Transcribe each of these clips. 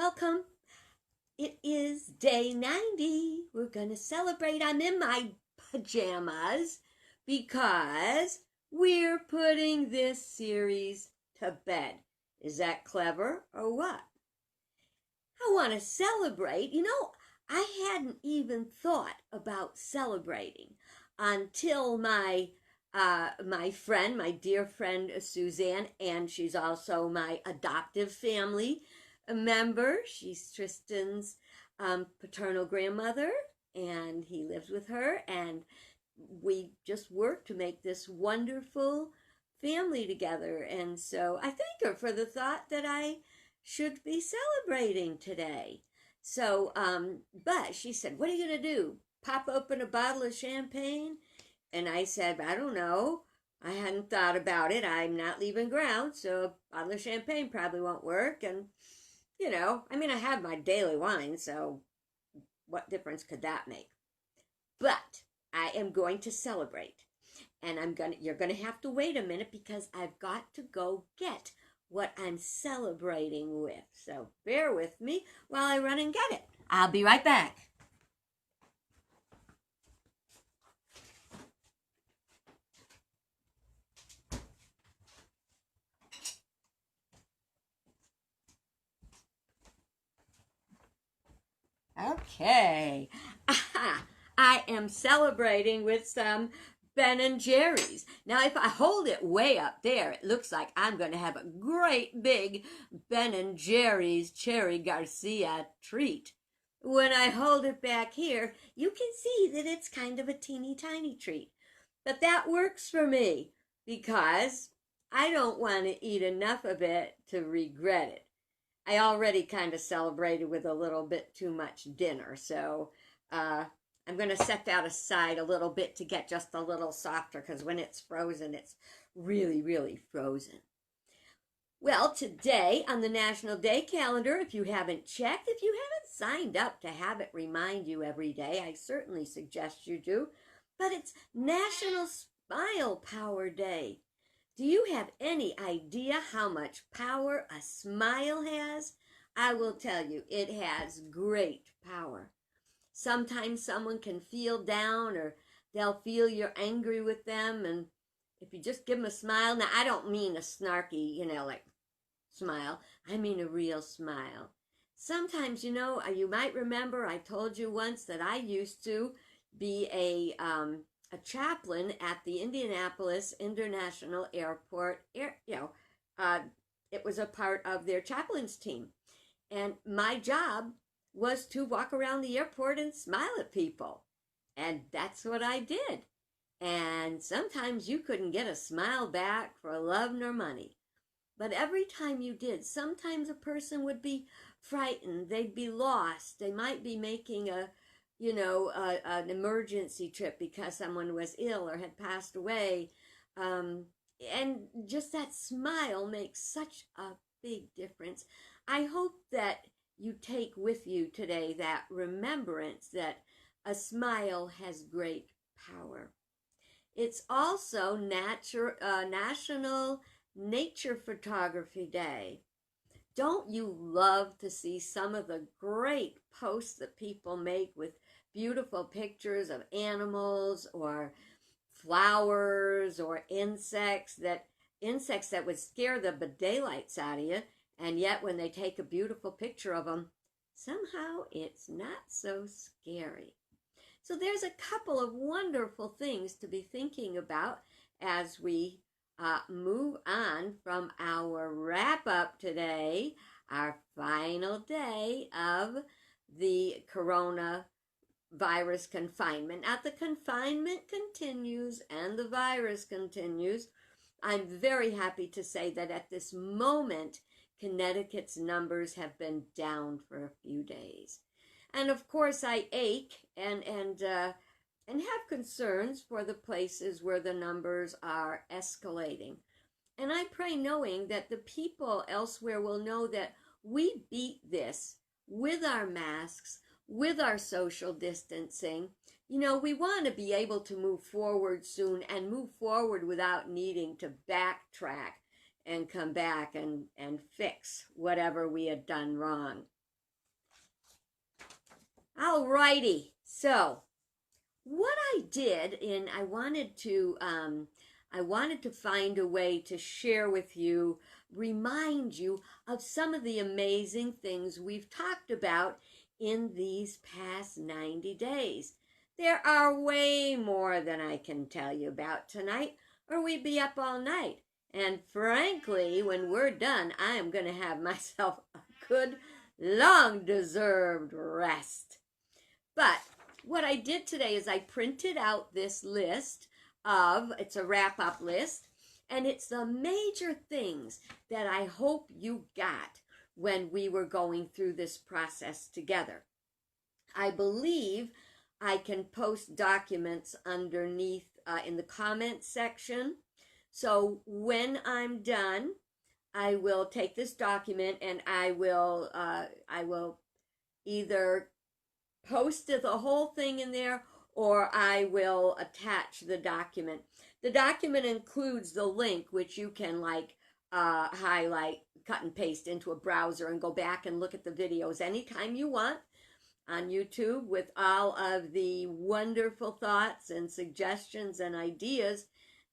Welcome. It is day 90. We're going to celebrate. I'm in my pajamas because we're putting this series to bed. Is that clever or what? I want to celebrate. I hadn't even thought about celebrating until my friend, my dear friend Suzanne, and she's also my adoptive family member. She's Tristan's paternal grandmother, and he lives with her, and we just work to make this wonderful family together. And so I thank her for the thought that I should be celebrating today. So, but she said, "What are you going to do? Pop open a bottle of champagne?" And I said, "I don't know. I hadn't thought about it. I'm not leaving ground, so a bottle of champagne probably won't work." And, I have my daily wine, so what difference could that make? But I am going to celebrate. And you're gonna have to wait a minute because I've got to go get what I'm celebrating with. So bear with me while I run and get it. I'll be right back. Okay. Aha. I am celebrating with some Ben and Jerry's. Now, if I hold it way up there, it looks like I'm going to have a great big Ben and Jerry's Cherry Garcia treat. When I hold it back here, you can see that it's kind of a teeny tiny treat. But that works for me because I don't want to eat enough of it to regret it. I already kind of celebrated with a little bit too much dinner, so I'm going to set that aside a little bit to get just a little softer because when it's frozen, it's really, really frozen. Well, today on the National Day calendar, if you haven't checked, if you haven't signed up to have it remind you every day, I certainly suggest you do, but it's National Smile Power Day. Do you have any idea how much power a smile has? I will tell you, it has great power. Sometimes someone can feel down or they'll feel you're angry with them, and if you just give them a smile, now I don't mean a snarky, like smile. I mean a real smile. Sometimes, you might remember I told you once that I used to be a chaplain at the Indianapolis International Airport. It was a part of their chaplains team. And my job was to walk around the airport and smile at people. And that's what I did. And sometimes you couldn't get a smile back for love nor money. But every time you did, sometimes a person would be frightened. They'd be lost. They might be making an emergency trip because someone was ill or had passed away. And just that smile makes such a big difference. I hope that you take with you today that remembrance that a smile has great power. It's also National Nature Photography Day. Don't you love to see some of the great posts that people make with beautiful pictures of animals or flowers or insects that would scare the daylights out of you, and yet when they take a beautiful picture of them, somehow it's not so scary. So there's a couple of wonderful things to be thinking about as we move on from our wrap up today, our final day of the coronavirus confinement. Now, the confinement continues and the virus continues. I'm very happy to say that at this moment, Connecticut's numbers have been down for a few days. And of course, I ache and have concerns for the places where the numbers are escalating. And I pray knowing that the people elsewhere will know that we beat this with our masks, with our social distancing. We want to be able to move forward soon and move forward without needing to backtrack and come back and fix whatever we had done wrong. Alrighty, so what I did, and I wanted to find a way to share with you, remind you of some of the amazing things we've talked about in these past 90 days. There are way more than I can tell you about tonight, or we'd be up all night. And frankly, when we're done, I am going to have myself a good, long-deserved rest. But what I did today is I printed out this list it's a wrap-up list, and it's the major things that I hope you got when we were going through this process together. I believe I can post documents underneath in the comments section. So when I'm done, I will take this document and I will either post the whole thing in there, or I will attach the document. The document includes the link, which you can highlight, cut and paste into a browser and go back and look at the videos anytime you want on YouTube with all of the wonderful thoughts and suggestions and ideas.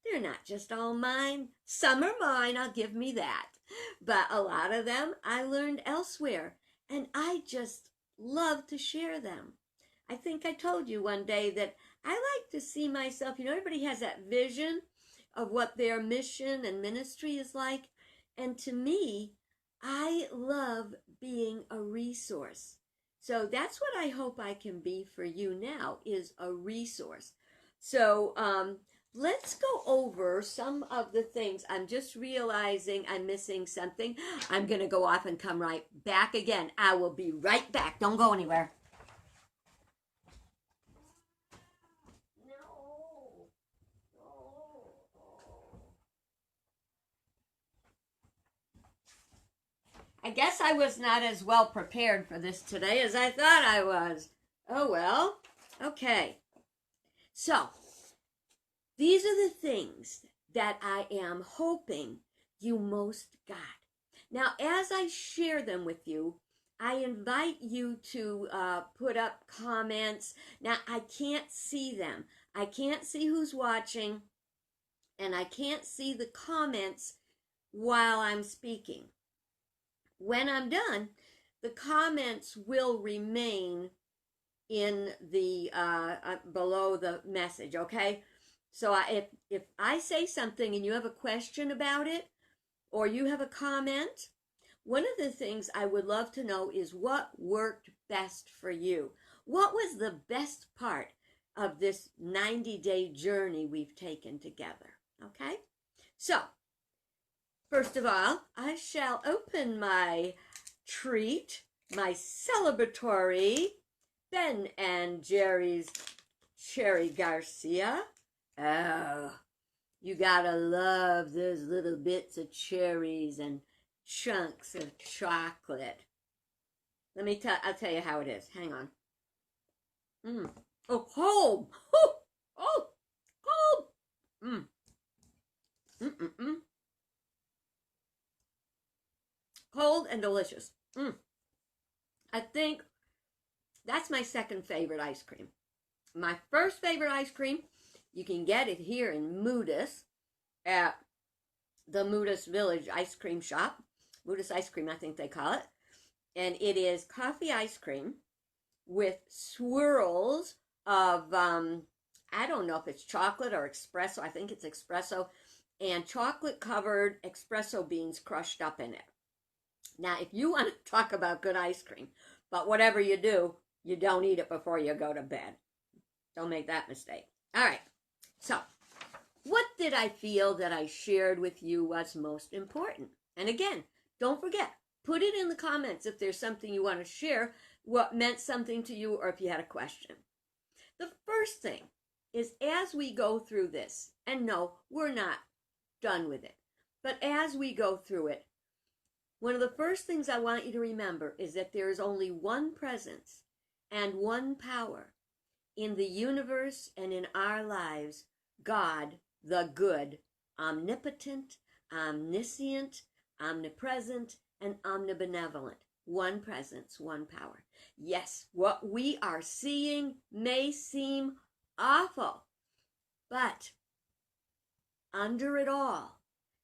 They're not just all mine. Some are mine, I'll give me that. But a lot of them I learned elsewhere, and I just love to share them. I think I told you one day that I like to see myself, everybody has that vision of what their mission and ministry is like. And to me, I love being a resource. So that's what I hope I can be for you now, is a resource. So let's go over some of the things. I'm just realizing I'm missing something. I'm going to go off and come right back again. I will be right back. Don't go anywhere. I guess I was not as well prepared for this today as I thought I was. Oh well. Okay. So, these are the things that I am hoping you most got. Now, as I share them with you, I invite you to put up comments. Now, I can't see them. I can't see who's watching, and I can't see the comments while I'm speaking. When I'm done, the comments will remain in the below the message, okay? So if I say something and you have a question about it, or you have a comment, one of the things I would love to know is what worked best for you. What was the best part of this 90-day journey we've taken together, okay? So, first of all, I shall open my treat, my celebratory Ben and Jerry's Cherry Garcia. Oh, you gotta love those little bits of cherries and chunks of chocolate. I'll tell you how it is. Hang on. Oh, cold. Oh, cold. Cold and delicious. I think that's my second favorite ice cream. My first favorite ice cream, you can get it here in Moodus at the Moodus Village ice cream shop. Moodus ice cream, I think they call it. And it is coffee ice cream with swirls of, I don't know if it's chocolate or espresso. I think it's espresso. And chocolate covered espresso beans crushed up in it. Now, if you want to talk about good ice cream, but whatever you do, you don't eat it before you go to bed. Don't make that mistake. All right. So, what did I feel that I shared with you was most important? And again, don't forget, put it in the comments if there's something you want to share, what meant something to you, or if you had a question. The first thing is, as we go through this, and no, we're not done with it, but as we go through it, one of the first things I want you to remember is that there is only one presence and one power in the universe and in our lives, God, the good, omnipotent, omniscient, omnipresent, and omnibenevolent. one presence, one power. Yes, what we are seeing may seem awful, but under it all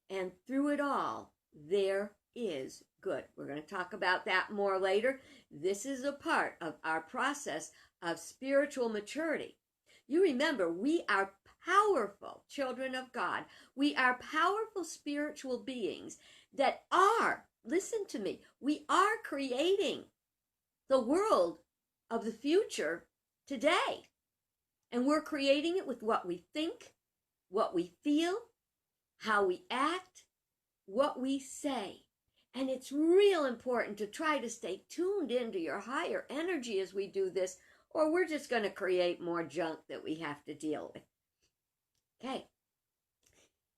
and through it all, there is good. We're going to talk about that more later. This is a part of our process of spiritual maturity. You remember, we are powerful children of God. We are powerful spiritual beings that are, listen to me, we are creating the world of the future today. And we're creating it with what we think, what we feel, how we act, what we say. And it's real important to try to stay tuned into your higher energy as we do this, or we're just going to create more junk that we have to deal with. Okay.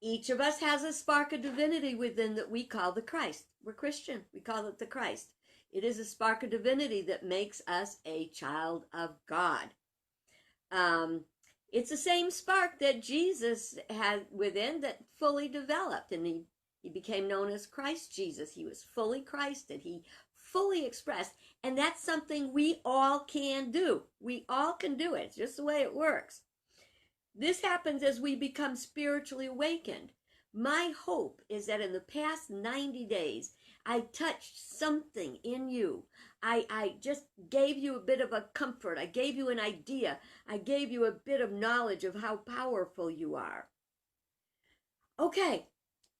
Each of us has a spark of divinity within that we call the Christ. We're Christian. We call it the Christ. It is a spark of divinity that makes us a child of God. It's the same spark that Jesus had within that fully developed, and he became known as Christ Jesus. He was fully Christ, and he fully expressed, and that's something we all can do. We all can do it. It's just the way it works. This happens as we become spiritually awakened. My hope is that in the past 90 days, I touched something in you. I just gave you a bit of a comfort. I gave you an idea. I gave you a bit of knowledge of how powerful you are. Okay.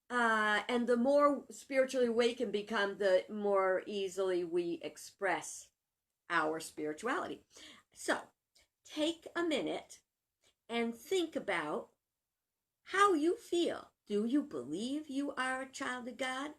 And the more spiritually awakened become, the more easily we express our spirituality. So, take a minute and think about how you feel. Do you believe you are a child of God?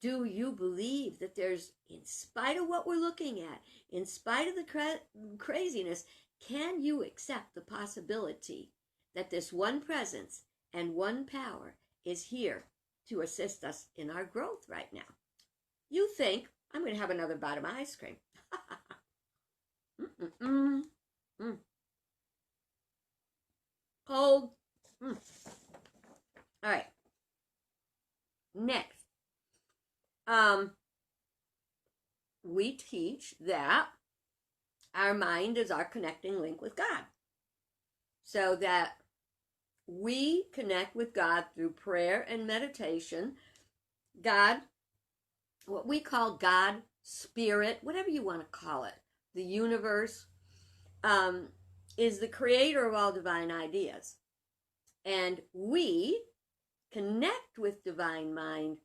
Do you believe that there's, in spite of what we're looking at, in spite of the craziness, can you accept the possibility that this one presence and one power is here to assist us in our growth right now? You think, I'm going to have another bite of my ice cream. Cold. All right. Next. We teach that our mind is our connecting link with God. So that we connect with God through prayer and meditation. God, what we call God, Spirit, whatever you want to call it, the universe, is the creator of all divine ideas. And we connect with divine mind,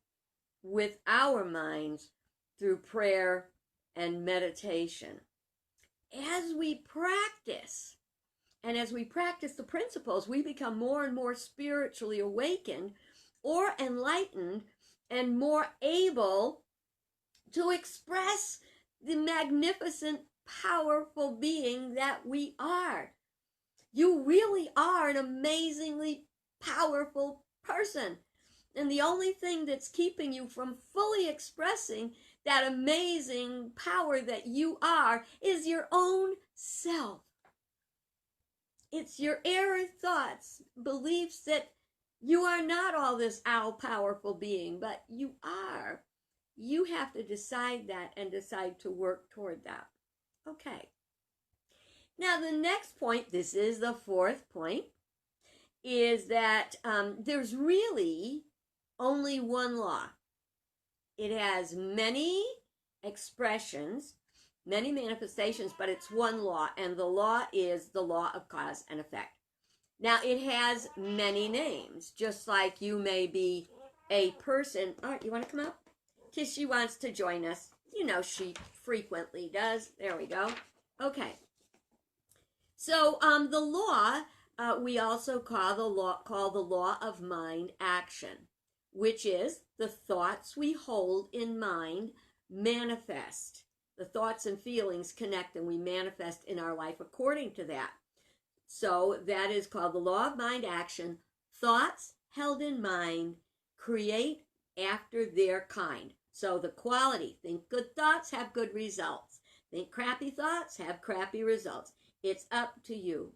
with our minds, through prayer and meditation. As we practice, and as we practice the principles, we become more and more spiritually awakened or enlightened and more able to express the magnificent, powerful being that we are. You really are an amazingly powerful person. And the only thing that's keeping you from fully expressing that amazing power that you are is your own self. It's your error thoughts, beliefs that you are not all this all-powerful being, but you are. You have to decide that and decide to work toward that. Okay. Now the next point, this is the fourth point, is that there's really only one law. It has many expressions, many manifestations, but it's one law, and the law is the law of cause and effect. Now, it has many names, just like you may be a person. All right, you want to come up? Kissy wants to join us. You know she frequently does. There we go. Okay. So, the law, we also call the law of mind action, which is the thoughts we hold in mind manifest. The thoughts and feelings connect, and we manifest in our life according to that. So that is called the law of mind action. Thoughts held in mind create after their kind. So the quality, think good thoughts, have good results. Think crappy thoughts, have crappy results. It's up to you.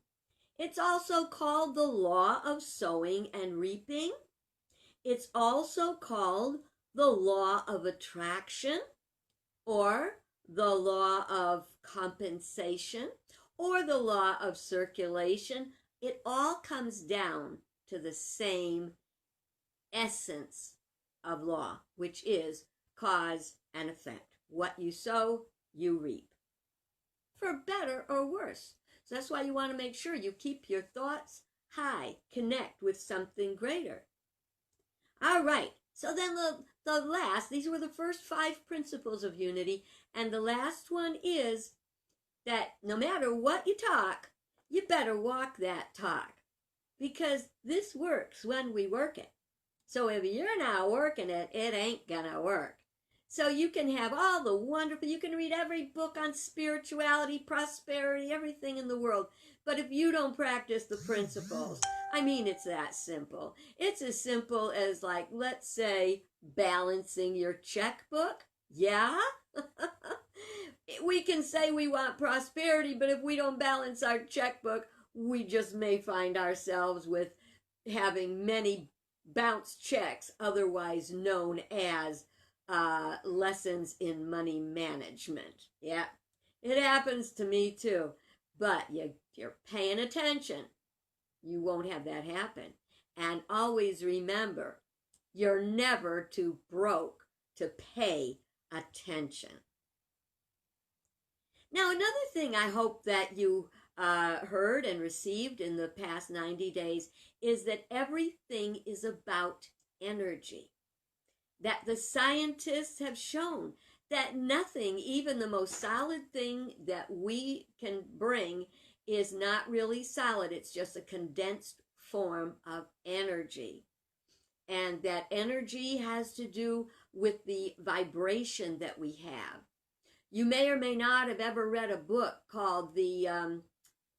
It's also called the law of sowing and reaping. It's also called the law of attraction. or the law of compensation, or the law of circulation. It all comes down to the same essence of law, which is cause and effect. What you sow, you reap, for better or worse. So that's why you want to make sure you keep your thoughts high, connect with something greater. All right, so then the last, these were the first 5 principles of unity, and the last one is that no matter what you talk, you better walk that talk, because this works when we work it. So if you're not working it, it ain't gonna work. So you can have all the wonderful, you can read every book on spirituality, prosperity, everything in the world. But if you don't practice the principles, I mean, it's that simple. It's as simple as, like, let's say, balancing your checkbook. Yeah? We can say we want prosperity, but if we don't balance our checkbook, we just may find ourselves with having many bounce checks, otherwise known as lessons in money management. Yeah, it happens to me too. But you're paying attention, you won't have that happen. And always remember, you're never too broke to pay attention. Now, another thing I hope that you heard and received in the past 90 days is that everything is about energy. That the scientists have shown that nothing, even the most solid thing that we can bring, is not really solid. It's just a condensed form of energy. And that energy has to do with the vibration that we have. You may or may not have ever read a book called the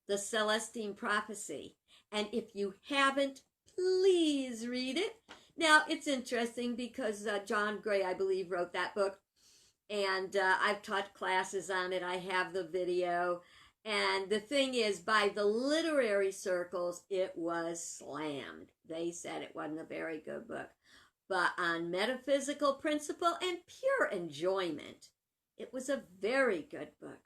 Celestine Prophecy. And if you haven't, please read it. Now, it's interesting because John Gray, I believe, wrote that book. And I've taught classes on it. I have the video. And the thing is, by the literary circles, it was slammed. They said it wasn't a very good book. But on metaphysical principle and pure enjoyment, it was a very good book.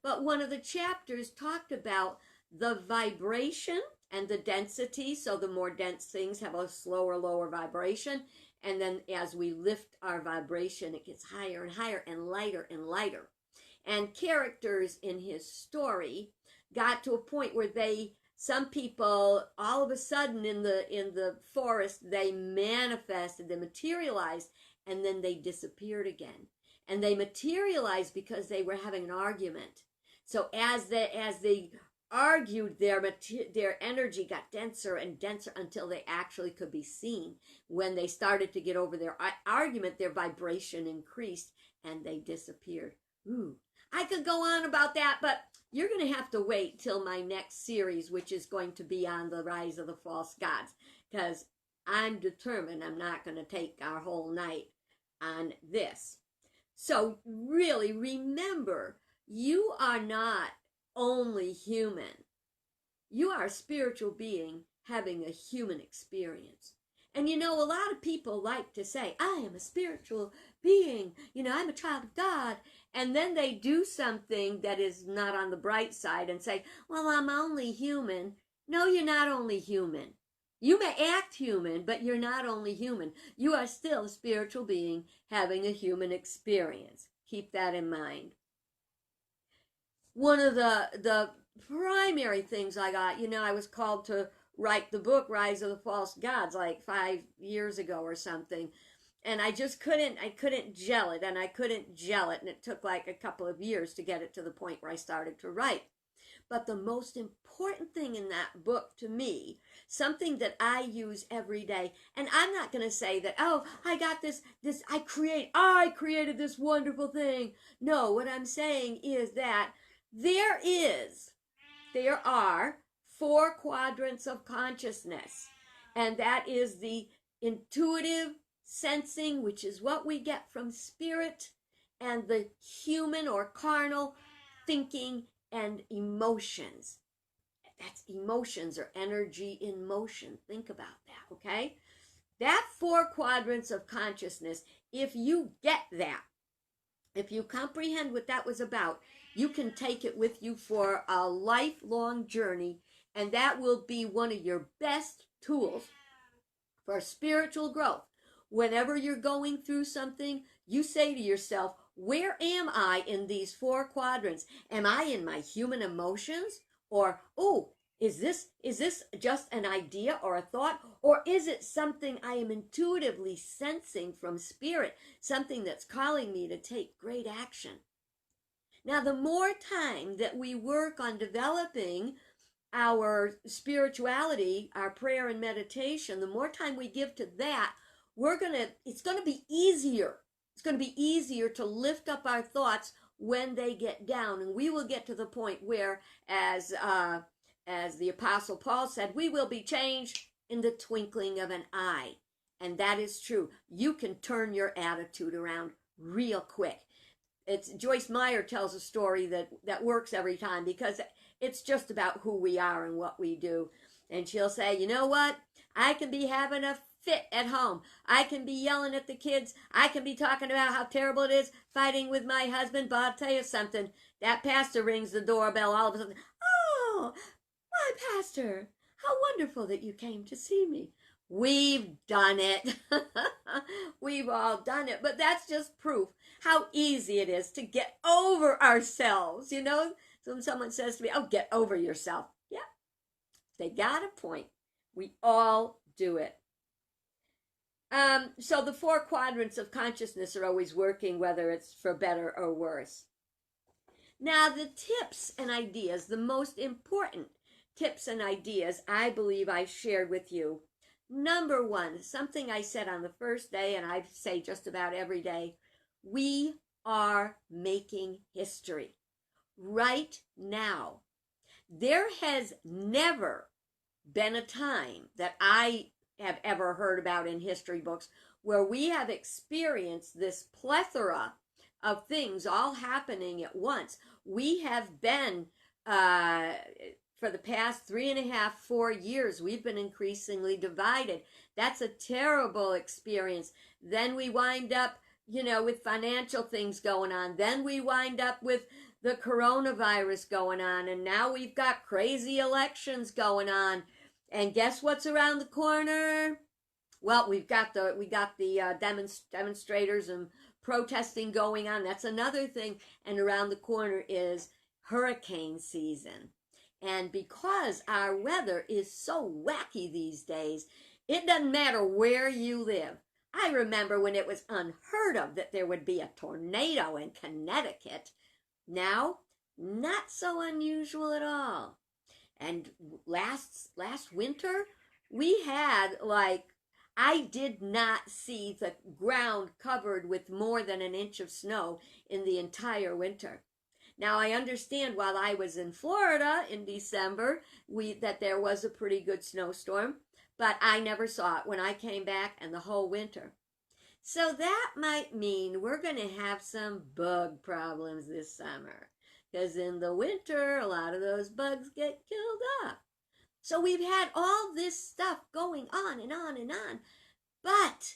But one of the chapters talked about the vibration and the density. So the more dense things have a slower, lower vibration. And then as we lift our vibration, it gets higher and higher and lighter and lighter. And characters in his story got to a point where some people, all of a sudden in the forest, they manifested, they materialized, and then they disappeared again. And they materialized because they were having an argument. So as they argued, their energy got denser and denser until they actually could be seen. When they started to get over their argument, their vibration increased and they disappeared. Ooh, I could go on about that, but you're going to have to wait till my next series, which is going to be on the rise of the false gods, because I'm determined I'm not going to take our whole night on this. So really remember, you are not only human. You are a spiritual being having a human experience. And you know, a lot of people like to say, I am a spiritual being, I'm a child of God. And then they do something that is not on the bright side and say, well, I'm only human. No, you're not only human. You may act human, but you're not only human. You are still a spiritual being having a human experience. Keep that in mind. One of the primary things I got, I was called to write the book Rise of the False Gods like 5 years ago or something. And I just couldn't gel it, and it took like a couple of years to get it to the point where I started to write. But the most important thing in that book to me, something that I use every day, and I'm not going to say that, oh, I got this, I created this wonderful thing. No, what I'm saying is that there are 4 quadrants of consciousness, and that is the intuitive sensing, which is what we get from spirit, and the human or carnal thinking and emotions. That's emotions or energy in motion. Think about that, okay? That 4 quadrants of consciousness, if you get that, if you comprehend what that was about, you can take it with you for a lifelong journey, and that will be one of your best tools for spiritual growth. Whenever you're going through something, you say to yourself, where am I in these four quadrants? Am I in my human emotions? Or, oh, is this just an idea or a thought? Or is it something I am intuitively sensing from spirit, something that's calling me to take great action? Now, the more time that we work on developing our spirituality, our prayer and meditation, the more time we give to that, it's gonna be easier. It's gonna be easier to lift up our thoughts when they get down, and we will get to the point where, as the Apostle Paul said, we will be changed in the twinkling of an eye, and that is true. You can turn your attitude around real quick. It's Joyce Meyer tells a story that works every time, because it's just about who we are and what we do. And she'll say, you know what? I can be having a fit at home. I can be yelling at the kids. I can be talking about how terrible it is fighting with my husband. But I'll tell you something. That pastor rings the doorbell all of a sudden. Oh, my pastor, how wonderful that you came to see me. We've done it. We've all done it. But that's just proof how easy it is to get over ourselves. You know, so when someone says to me, oh, get over yourself. Yeah, they got a point. We all do it. So the four quadrants of consciousness are always working, whether it's for better or worse. Now, the tips and ideas, the most important tips and ideas I believe I shared with you. Number one, something I said on the first day, and I say just about every day, we are making history right now. There has never been a time that I have ever heard about in history books where we have experienced this plethora of things all happening at once. We have been, for the past 3.5, 4 years, we've been increasingly divided. That's a terrible experience. Then we wind up, with financial things going on. Then we wind up with the coronavirus going on. And now we've got crazy elections going on. And guess what's around the corner? Well, we got the demonstrators and protesting going on. That's another thing. And around the corner is hurricane season. And because our weather is so wacky these days, it doesn't matter where you live. I remember when it was unheard of that there would be a tornado in Connecticut. Now, not so unusual at all. And last winter, we had I did not see the ground covered with more than an inch of snow in the entire winter. Now, I understand while I was in Florida in December, that there was a pretty good snowstorm, but I never saw it when I came back and the whole winter. So that might mean we're going to have some bug problems this summer, because in the winter, a lot of those bugs get killed off. So we've had all this stuff going on and on and on, but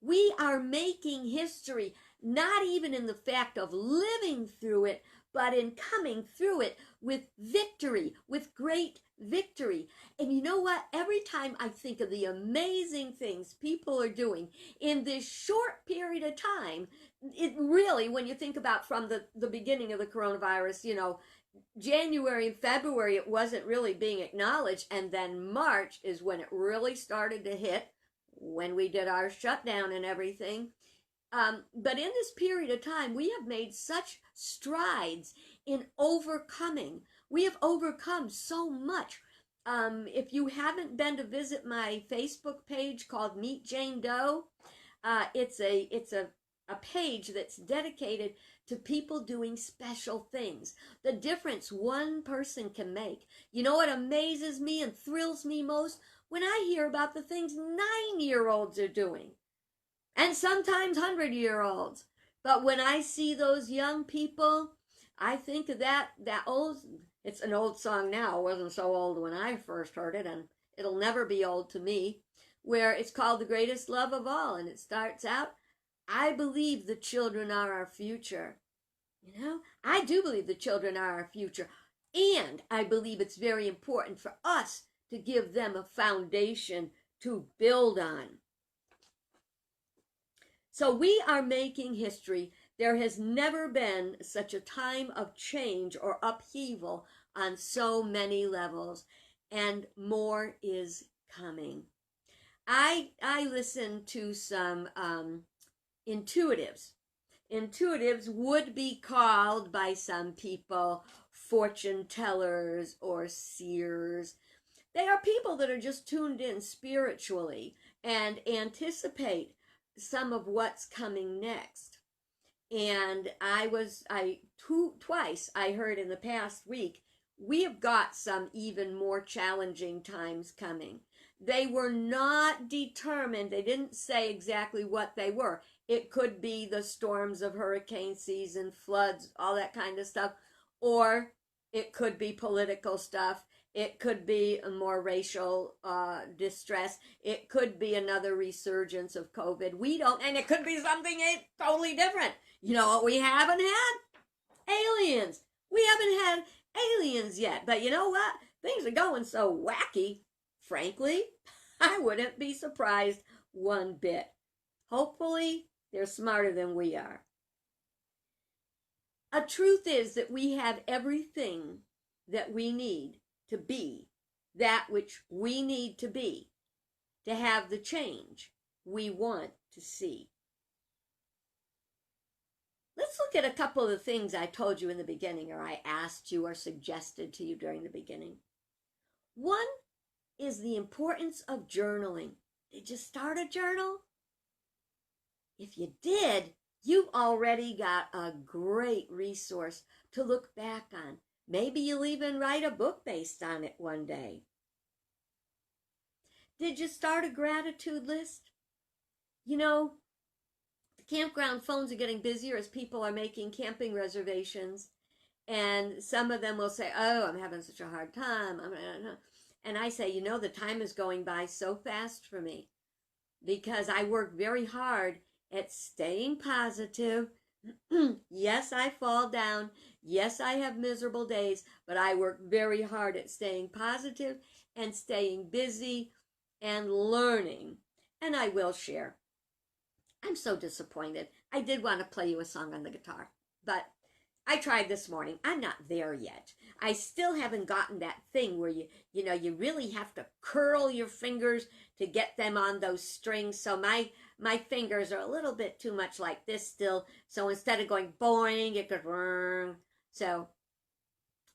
we are making history, not even in the fact of living through it, but in coming through it with victory, with great victory. And you know what? Every time I think of the amazing things people are doing in this short period of time, it really, when you think about from the beginning of the coronavirus, January and February, it wasn't really being acknowledged. And then March is when it really started to hit, when we did our shutdown and everything. But in this period of time, we have made such strides in overcoming. We have overcome so much. If you haven't been to visit my Facebook page called Meet Jane Doe, it's a page that's dedicated to people doing special things. The difference one person can make. You know what amazes me and thrills me most? When I hear about the things 9-year-olds are doing. And sometimes 100-year-olds. But when I see those young people, I think of that old, it's an old song now, it wasn't so old when I first heard it, and it'll never be old to me, where it's called The Greatest Love of All, and it starts out, I believe the children are our future. You know, I do believe the children are our future. And I believe it's very important for us to give them a foundation to build on. So we are making history. There has never been such a time of change or upheaval on so many levels, and more is coming. I listen to some intuitives. Intuitives would be called by some people fortune tellers or seers. They are people that are just tuned in spiritually and anticipate some of what's coming next. And twice I heard in the past week, we have got some even more challenging times coming. They were not determined. They didn't say exactly what they were. It could be the storms of hurricane season, floods, all that kind of stuff. Or it could be political stuff. It could be a more racial distress. It could be another resurgence of COVID. We don't, and it could be something totally different. You know what we haven't had? Aliens. We haven't had aliens yet. But you know what? Things are going so wacky. Frankly, I wouldn't be surprised one bit. Hopefully, they're smarter than we are. A truth is that we have everything that we need to be that which we need to be to have the change we want to see. Let's look at a couple of the things I told you in the beginning, or I asked you or suggested to you during the beginning. One is the importance of journaling. Did you start a journal? If you did, you've already got a great resource to look back on. Maybe you'll even write a book based on it one day. Did you start a gratitude list? You know, the campground phones are getting busier as people are making camping reservations. And some of them will say, oh, I'm having such a hard time. And I say, you know, the time is going by so fast for me because I work very hard at staying positive. Yes, I fall down. Yes, I have miserable days, but I work very hard at staying positive and staying busy and learning. And I will share. I'm so disappointed. I did want to play you a song on the guitar, but I tried this morning. I'm not there yet. I still haven't gotten that thing where you really have to curl your fingers to get them on those strings. So my fingers are a little bit too much like this still. So instead of going boing, it goes rrrng. So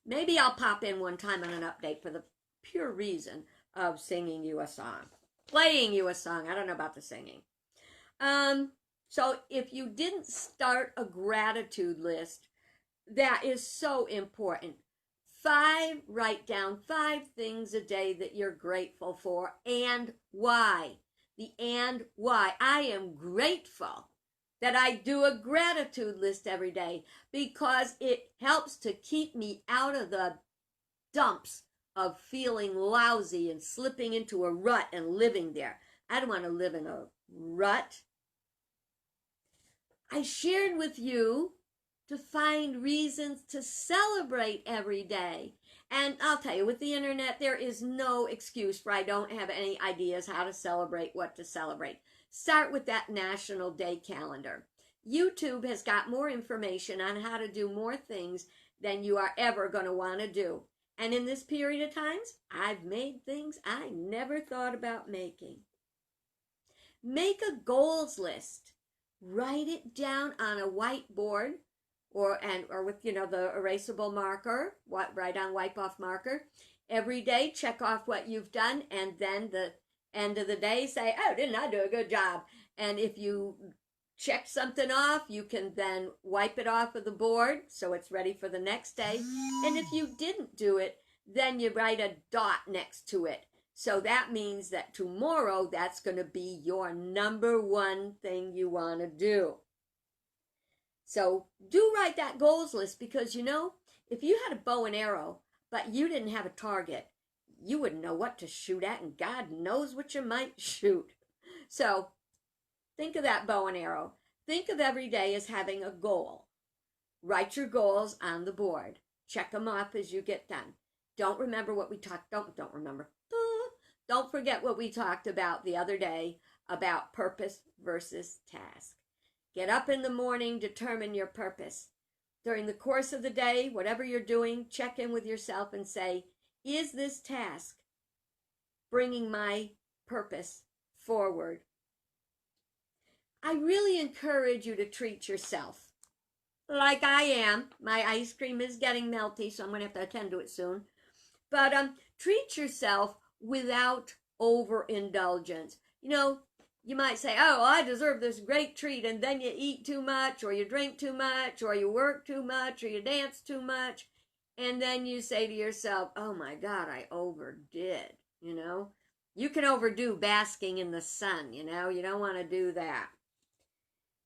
maybe I'll pop in one time on an update for the pure reason of singing you a song. Playing you a song. I don't know about the singing. So if you didn't start a gratitude list, that is so important. Write down 5 things a day that you're grateful for and why. The and why. I am grateful that I do a gratitude list every day because it helps to keep me out of the dumps of feeling lousy and slipping into a rut and living there. I don't want to live in a rut. I shared with you to find reasons to celebrate every day. And I'll tell you, with the internet, there is no excuse for I don't have any ideas how to celebrate, what to celebrate. Start with that National Day calendar. YouTube has got more information on how to do more things than you are ever going to want to do. And in this period of times, I've made things I never thought about making. Make a goals list. Write it down on a whiteboard or with the erasable marker, write on wipe off marker. Every day check off what you've done, and then the end of the day say, oh, didn't I do a good job? And if you check something off, you can then wipe it off of the board so it's ready for the next day. And if you didn't do it, then you write a dot next to it. So that means that tomorrow that's going to be your number one thing you want to do. So do write that goals list because, if you had a bow and arrow, but you didn't have a target, you wouldn't know what to shoot at, and God knows what you might shoot. So think of that bow and arrow. Think of every day as having a goal. Write your goals on the board. Check them off as you get done. Don't remember what we talked. Don't remember. Don't forget what we talked about the other day about purpose versus task. Get up in the morning, determine your purpose. During the course of the day, whatever you're doing, check in with yourself and say, is this task bringing my purpose forward? I really encourage you to treat yourself like I am. My ice cream is getting melty, so I'm going to have to attend to it soon. But treat yourself without overindulgence. You know, you might say, oh, I deserve this great treat, and then you eat too much, or you drink too much, or you work too much, or you dance too much, and then you say to yourself, oh my God, I overdid, you know. You can overdo basking in the sun, you know. You don't want to do that.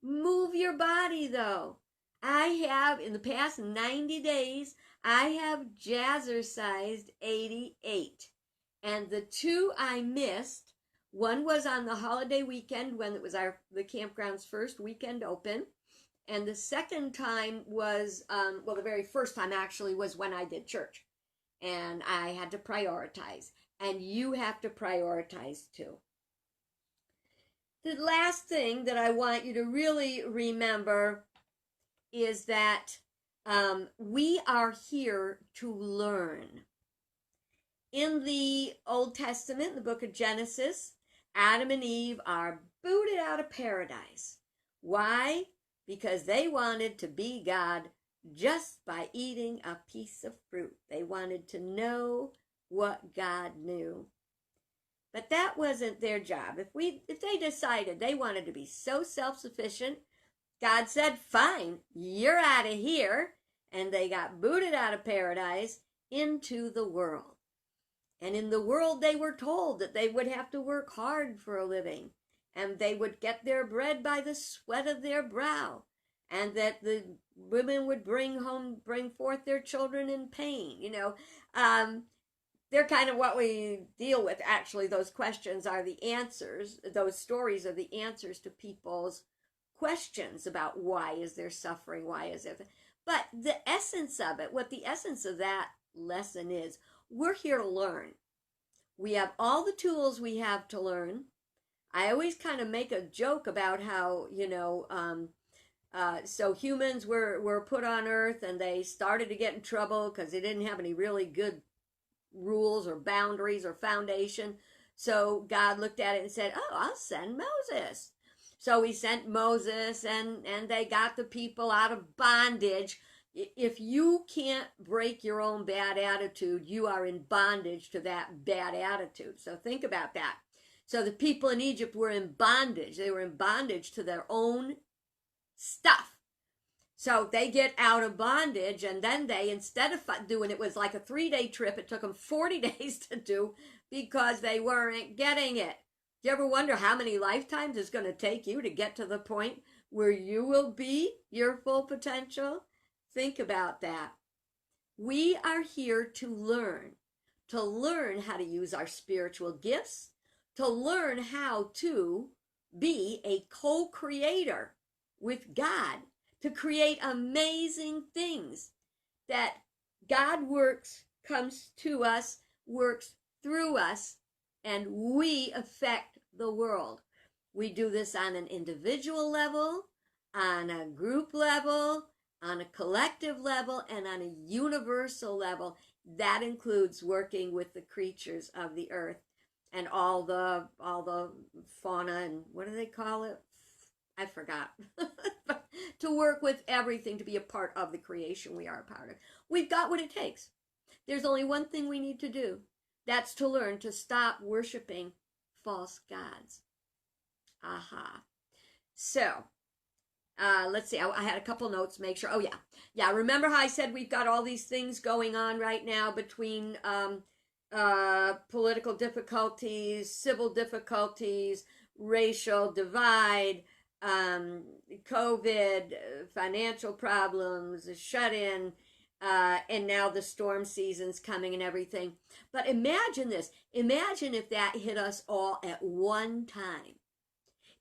Move your body, though. I have, in the past 90 days, I have jazzercised 88. And the two I missed, one was on the holiday weekend when it was the campground's first weekend open. And the second time was, the very first time actually was when I did church. And I had to prioritize. And you have to prioritize too. The last thing that I want you to really remember is that we are here to learn. In the Old Testament, in the book of Genesis, Adam and Eve are booted out of paradise. Why? Because they wanted to be God just by eating a piece of fruit. They wanted to know what God knew. But that wasn't their job. If they decided they wanted to be so self-sufficient, God said, fine, you're out of here. And they got booted out of paradise into the world. And in the world, they were told that they would have to work hard for a living. And they would get their bread by the sweat of their brow. And that the women would bring forth their children in pain. You know, they're kind of what we deal with. Actually, those questions are the answers. Those stories are the answers to people's questions about why is there suffering, why is there. But the essence of it, what the essence of that lesson is, we're here to learn. We have all the tools we have to learn. I always kind of make a joke about how, so humans were put on Earth and they started to get in trouble because they didn't have any really good rules or boundaries or foundation. So God looked at it and said, oh, I'll send Moses. So he sent Moses and they got the people out of bondage. If you can't break your own bad attitude, you are in bondage to that bad attitude. So think about that. So the people in Egypt were in bondage. They were in bondage to their own stuff. So they get out of bondage, and then they, instead of doing it was like a 3-day trip, it took them 40 days to do because they weren't getting it. Do you ever wonder how many lifetimes it's going to take you to get to the point where you will be your full potential? Think about that. We are here to learn how to use our spiritual gifts, to learn how to be a co-creator with God, to create amazing things that God comes to us, works through us, and we affect the world. We do this on an individual level, on a group level, on a collective level, and on a universal level. That includes working with the creatures of the earth and all the fauna and what do they call it? I forgot. To work with everything, to be a part of the creation we are a part of. We've got what it takes. There's only one thing we need to do. That's to learn to stop worshiping false gods. Aha. So, let's see. I had a couple notes. Make sure. Oh, yeah. Yeah, remember how I said we've got all these things going on right now between political difficulties, civil difficulties, racial divide, COVID, financial problems, shut-in, and now the storm season's coming and everything. But imagine this. Imagine if that hit us all at one time.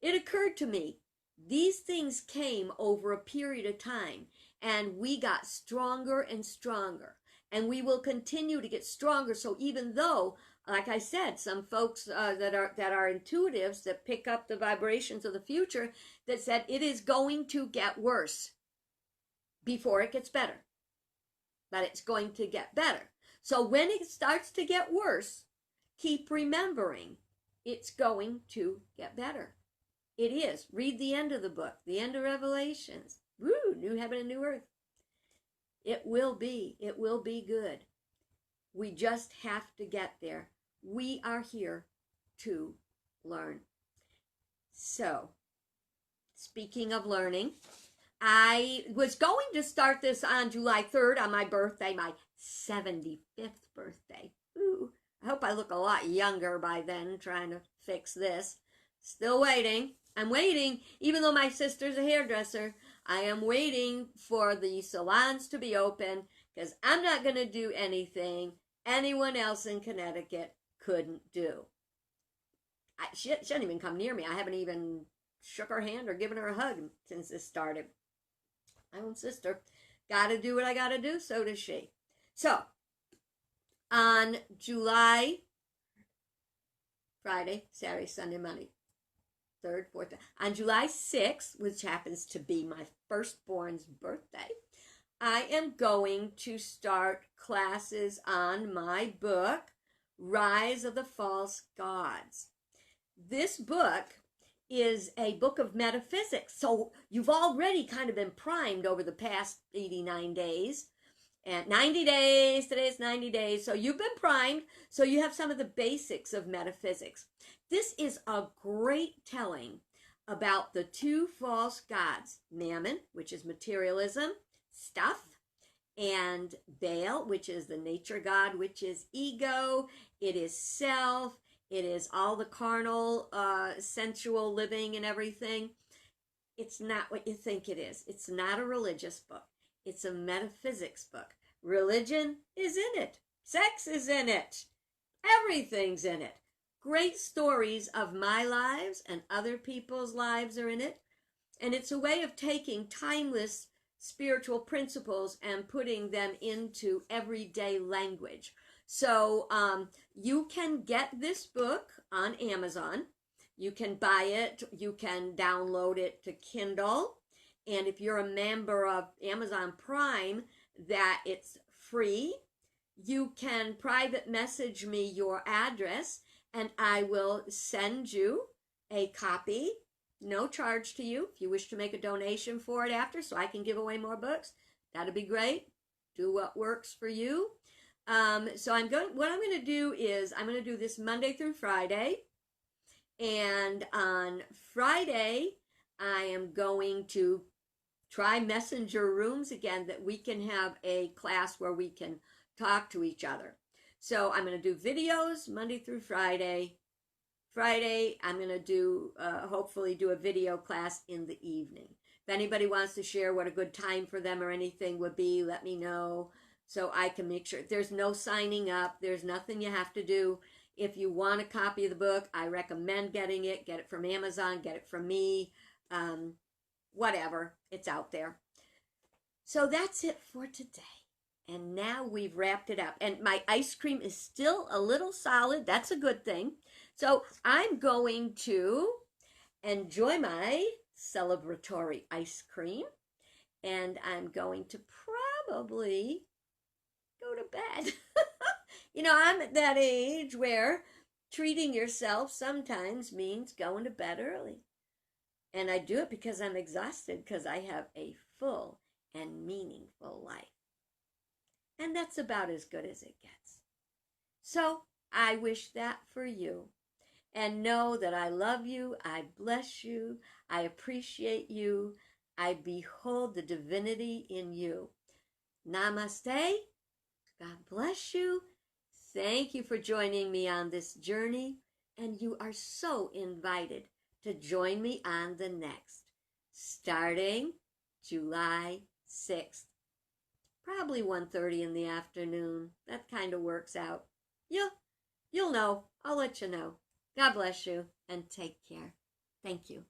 It occurred to me, These things came over a period of time, and we got stronger and stronger, and we will continue to get stronger. So even though, like I said, some folks that are intuitives, that pick up the vibrations of the future, that said it is going to get worse before it gets better, but it's going to get better. So when it starts to get worse, keep remembering it's going to get better. It is. Read the end of the book, the end of Revelations. Woo, new heaven and new earth. It will be good. We just have to get there. We are here to learn. So, speaking of learning, I was going to start this on July 3rd on my birthday, my 75th birthday. Ooh, I hope I look a lot younger by then, trying to fix this. Still waiting. I'm waiting, even though my sister's a hairdresser, I am waiting for the salons to be open, because I'm not going to do anything anyone else in Connecticut couldn't do. She doesn't even come near me. I haven't even shook her hand or given her a hug since this started. My own sister. Got to do what I got to do, so does she. So, on Friday, Saturday, Sunday, Monday, 3rd, 4th, on July 6th, which happens to be my firstborn's birthday, I am going to start classes on my book, Rise of the False Gods. This book is a book of metaphysics, so you've already kind of been primed over the past 89 days, and 90 days, today's 90 days, so you've been primed, so you have some of the basics of metaphysics. This is a great telling about the two false gods, Mammon, which is materialism, stuff, and Baal, which is the nature god, which is ego, it is self, it is all the carnal, sensual living and everything. It's not what you think it is. It's not a religious book. It's a metaphysics book. Religion is in it. Sex is in it. Everything's in it. Great stories of my lives and other people's lives are in it. And it's a way of taking timeless spiritual principles and putting them into everyday language. So you can get this book on Amazon. You can buy it. You can download it to Kindle. And if you're a member of Amazon Prime, that it's free. You can private message me your address, and I will send you a copy, no charge to you. If you wish to make a donation for it after, so I can give away more books, that'd be great. Do what works for you. So what I'm going to do is, I'm going to do this Monday through Friday. And on Friday, I am going to try messenger rooms again, that we can have a class where we can talk to each other. So I'm going to do videos Monday through Friday. Friday, I'm going to do, hopefully do a video class in the evening. If anybody wants to share what a good time for them or anything would be, let me know so I can make sure. There's no signing up. There's nothing you have to do. If you want a copy of the book, I recommend getting it. Get it from Amazon, get it from me, whatever. It's out there. So that's it for today. And now we've wrapped it up. And my ice cream is still a little solid. That's a good thing. So I'm going to enjoy my celebratory ice cream. And I'm going to probably go to bed. You know, I'm at that age where treating yourself sometimes means going to bed early. And I do it because I'm exhausted, because I have a full and meaningful life. And that's about as good as it gets. So I wish that for you. And know that I love you, I bless you, I appreciate you, I behold the divinity in you. Namaste. God bless you. Thank you for joining me on this journey. And you are so invited to join me on the next, starting July 6th. Probably 1:30 in the afternoon. That kind of works out. You'll know. I'll let you know. God bless you and take care. Thank you.